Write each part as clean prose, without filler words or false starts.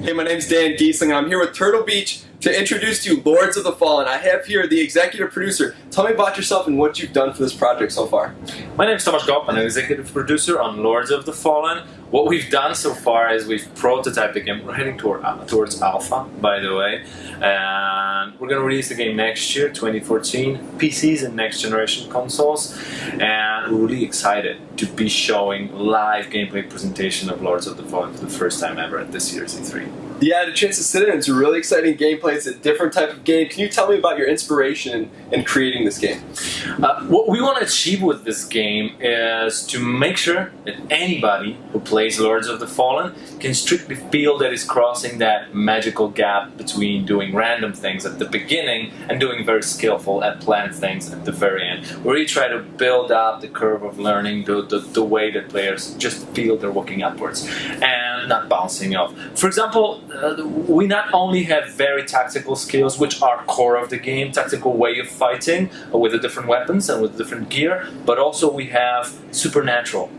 Hey, my name's Dan Giesling, and I'm here with Turtle Beach to introduce to you Lords of the Fallen. I have here the executive producer. Tell me about yourself and what you've done for this project so far. My name is Tomasz Gop. I'm an executive producer on Lords of the Fallen. What we've done so far is we've prototyped the game. We're heading towards alpha, by the way. And we're going to release the game next year, 2014, PCs and next generation consoles. And we're really excited to be showing live gameplay presentation of Lords of the Fallen for the first time ever at this year's E3. Yeah, I had a chance to sit in. It's a really exciting gameplay. It's a different type of game. Can you tell me about your inspiration in creating this game? What we want to achieve with this game is to make sure that anybody who plays Lords of the Fallen can strictly feel that it's crossing that magical gap between doing random things at the beginning and doing very skillful and planned things at the very end. We really try to build up the curve of learning the way that players just feel they're walking upwards and not bouncing off. For example, we not only have very tactical skills, which are core of the game, tactical way of fighting with the different weapons and with different gear, but also we have supernatural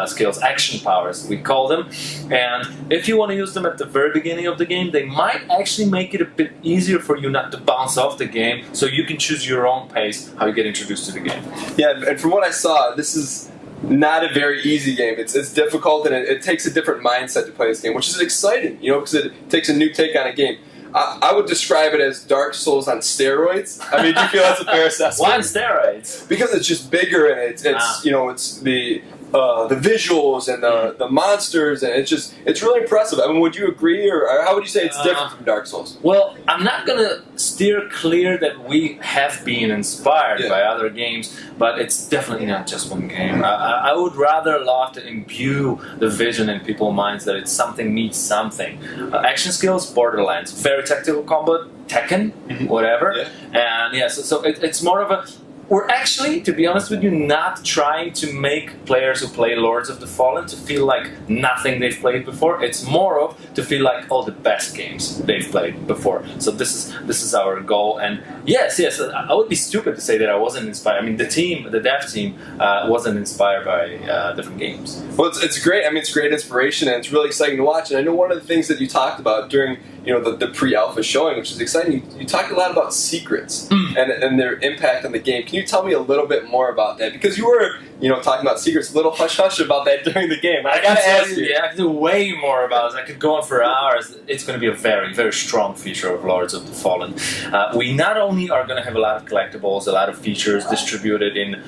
skills, action powers, we call them. And if you want to use them at the very beginning of the game, they might actually make it a bit easier for you not to bounce off the game, so you can choose your own pace how you get introduced to the game. Yeah, and from what I saw, this is not a very easy game. It's difficult, and it takes a different mindset to play this game, which is exciting, you know, because it takes a new take on a game. I would describe it as Dark Souls on steroids. I mean, do you feel that's a fair assessment? Why on steroids? Because it's just bigger, and it's you know, it's the visuals and the monsters, and it's really impressive. I mean, would you agree, or how would you say it's different from Dark Souls? Well, I'm not gonna steer clear that we have been inspired by other games, but it's definitely not just one game. I would rather love to imbue the vision in people's minds that it's something meets something. Action skills, Borderlands, very tactical combat, Tekken, whatever, and so it's more of a. We're actually, to be honest with you, not trying to make players who play Lords of the Fallen to feel like nothing they've played before. It's more of to feel like all the best games they've played before. So this is our goal. And yes, I would be stupid to say that I wasn't inspired. I mean, the dev team, wasn't inspired by different games. Well, it's great. I mean, it's great inspiration, and it's really exciting to watch. And I know one of the things that you talked about during the pre-alpha showing, which is exciting, you talked a lot about secrets and their impact on the game. Can you tell me a little bit more about that? Because you were, talking about secrets, a little hush-hush about that during the game. I gotta ask you. Yeah, I can do way more about it. I could go on for hours. It's going to be a very, very strong feature of Lords of the Fallen. We not only are going to have a lot of collectibles, a lot of features distributed in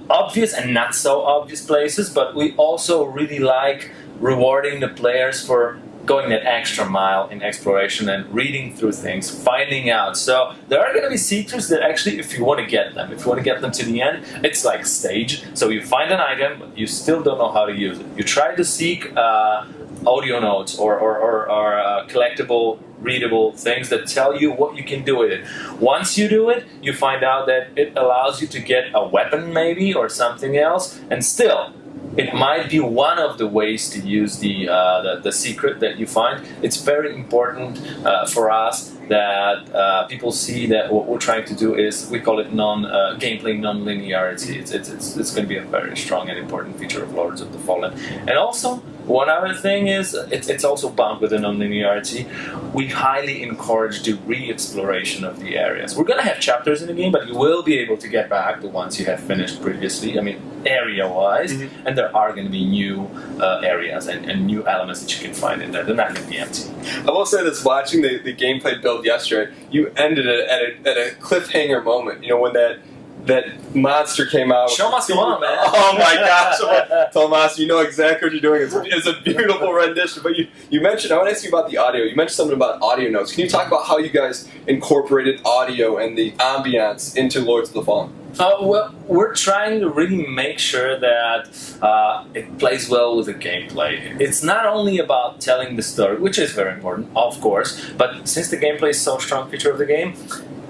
obvious and not so obvious places, but we also really like rewarding the players for going that extra mile in exploration and reading through things, finding out. So there are going to be secrets that actually, if you want to get them to the end, it's like stage. So you find an item, but you still don't know how to use it. You try to seek audio notes or collectible, readable things that tell you what you can do with it. Once you do it, you find out that it allows you to get a weapon maybe or something else, and still, it might be one of the ways to use the secret that you find. It's very important for us that people see that what we're trying to do is, we call it gameplay non-linearity. It's going to be a very strong and important feature of Lords of the Fallen. And also, one other thing is, it's also bound with the non-linearity. We highly encourage the re-exploration of the areas. We're going to have chapters in the game, but you will be able to get back the ones you have finished previously, I mean, area-wise, and there are going to be new areas and new elements that you can find in there. They're not going to be empty. I will say this, watching the gameplay build yesterday, you ended it at a cliffhanger moment, when that monster came out. Show must go on, man. Oh my gosh, Tomas, you know exactly what you're doing. It's a beautiful rendition. But you mentioned, I want to ask you about the audio. You mentioned something about audio notes. Can you talk about how you guys incorporated audio and the ambiance into Lords of the Fallen? Well, we're trying to really make sure that it plays well with the gameplay. It's not only about telling the story, which is very important, of course, but since the gameplay is so strong feature of the game,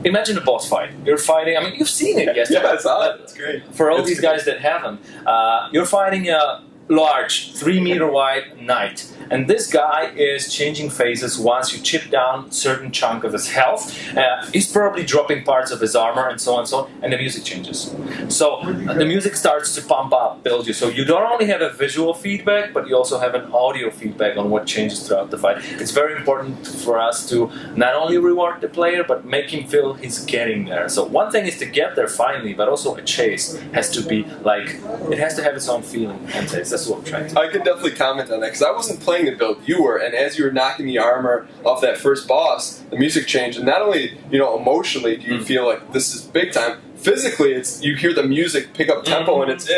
imagine a boss fight. You're fighting, I mean, you've seen it yesterday. Yeah, I saw it. It's great. For all these guys that haven't, you're fighting a large, 3 meter wide knight. And this guy is changing phases once you chip down a certain chunk of his health. He's probably dropping parts of his armor and so on and so on, and the music changes. So the music starts to pump up, build you. So you don't only have a visual feedback, but you also have an audio feedback on what changes throughout the fight. It's very important for us to not only reward the player, but make him feel he's getting there. So one thing is to get there finally, but also a chase has to be like, it has to have its own feeling and taste. That's what I'm trying to. I can definitely comment on that, because I wasn't playing the build you were, and as you were knocking the armor off that first boss, the music changed, and not only, emotionally do you feel like this is big time, physically it's, you hear the music pick up tempo, and it's,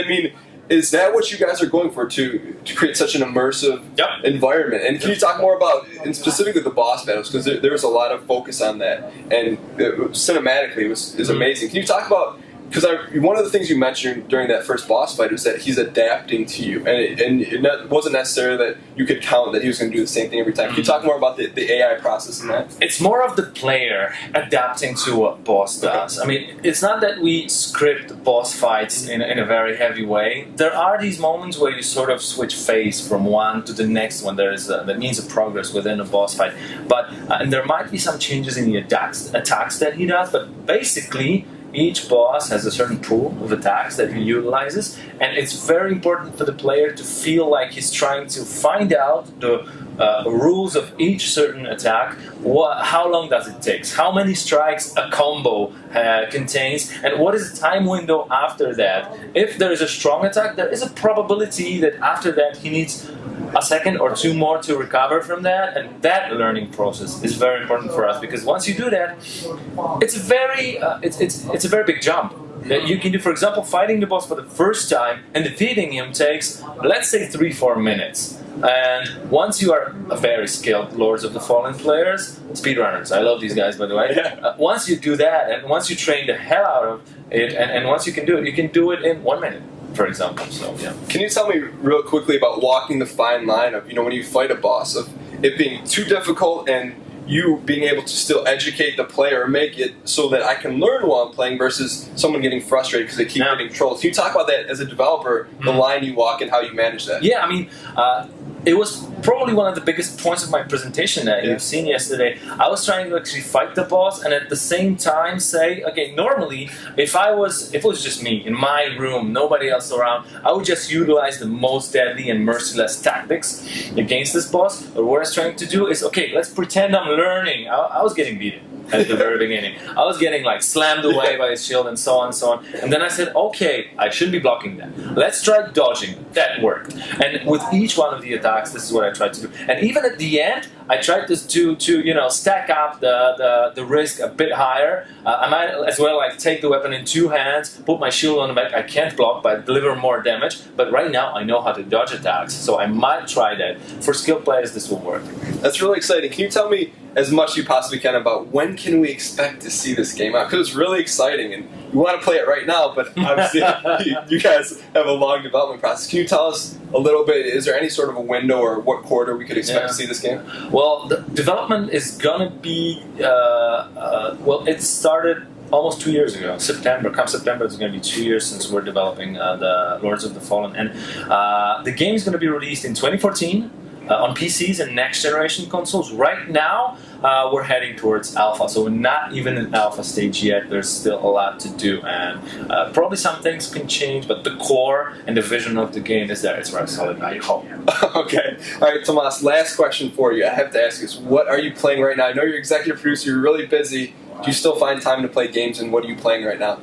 is that what you guys are going for, to create such an immersive environment? And can you talk more about, and specifically the boss battles, because there was a lot of focus on that, and cinematically it was amazing. Can you talk about, because one of the things you mentioned during that first boss fight was that he's adapting to you, and it wasn't necessarily that you could count that he was going to do the same thing every time. Can you talk more about the AI process in that? It's more of the player adapting to what boss does. It's not that we script boss fights in a very heavy way. There are these moments where you sort of switch phase from one to the next one. That means a progress within a boss fight. But and there might be some changes in the attacks that he does, but basically, each boss has a certain pool of attacks that he utilizes, and it's very important for the player to feel like he's trying to find out the rules of each certain attack. How long does it take? How many strikes a combo contains, and what is the time window after that? If there is a strong attack, there is a probability that after that he needs a second or two more to recover from that, and that learning process is very important for us, because once you do that, it's a very big jump that you can do. For example, fighting the boss for the first time and defeating him takes, let's say, 3-4 minutes. And once you are a very skilled Lords of the Fallen players, speedrunners, I love these guys, by the way. Once you do that, and once you train the hell out of it, and once you can do it in 1 minute, for example. So yeah. Can you tell me real quickly about walking the fine line of, when you fight a boss, of it being too difficult and you being able to still educate the player or make it so that I can learn while I'm playing, versus someone getting frustrated because they keep getting trolled? Can you talk about that as a developer, the line you walk and how you manage that? Yeah, it was probably one of the biggest points of my presentation that you've seen yesterday. I was trying to actually fight the boss and at the same time say, okay, normally if it was just me in my room, nobody else around, I would just utilize the most deadly and merciless tactics against this boss. But what I was trying to do is, okay, let's pretend I'm learning. I was getting beaten at the very beginning. I was getting slammed away by his shield and so on and so on. And then I said, okay, I shouldn't be blocking that. Let's try dodging. That worked. And with each one of the attacks, this is what I tried to do. And even at the end, I tried to stack up the risk a bit higher. I might as well take the weapon in 2 hands, put my shield on the back. I can't block, but deliver more damage. But right now, I know how to dodge attacks, so I might try that. For skilled players, this will work. That's really exciting. Can you tell me as much as you possibly can about when can we expect to see this game out? Because it's really exciting, and we want to play it right now, but obviously you guys have a long development process. Can you tell us a little bit, is there any sort of a window or what quarter we could expect to see this game? Well, the development is going to be, it started almost 2 years ago. Come September, it's going to be 2 years since we're developing the Lords of the Fallen. And the game is going to be released in 2014 on PCs and next generation consoles. Right now, we're heading towards alpha, so we're not even in alpha stage yet. There's still a lot to do, and probably some things can change, but the core and the vision of the game is there. It's rock solid, I hope. Okay. All right, Tomas, last question for you. I have to ask is, what are you playing right now? I know you're executive producer, you're really busy. Do you still find time to play games, and what are you playing right now?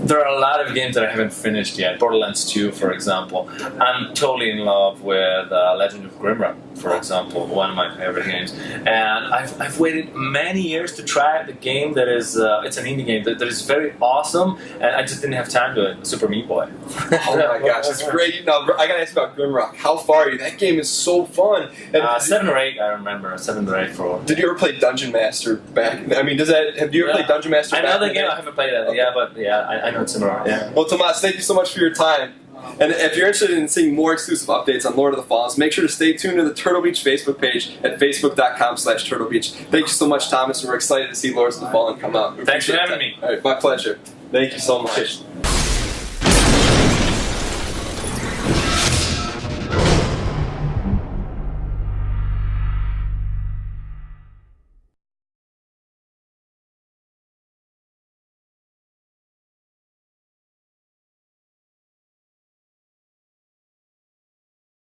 There are a lot of games that I haven't finished yet. Borderlands 2, for example. I'm totally in love with Legend of Grimrock, for example, one of my favorite games. And I've waited many years to try the game that is, it's an indie game that is very awesome, and I just didn't have time to it. Super Meat Boy. Oh my gosh, it's great. Now, I gotta ask about Grimrock. How far are you? That game is so fun. And 7 or 8, I remember. 7 or 8 for. Did you ever play Dungeon Master back? Have you ever played Dungeon Master back? I know the game, I haven't played it. Okay. Yeah, but I know it's similar. Yeah. Well, Tomas, thank you so much for your time. And if you're interested in seeing more exclusive updates on Lord of the Falls, make sure to stay tuned to the Turtle Beach Facebook page at facebook.com/Turtle Beach. Thank you so much, Thomas, and we're excited to see Lords of the Fallen come out. Thanks for having me. All right, my pleasure. Thank you so much.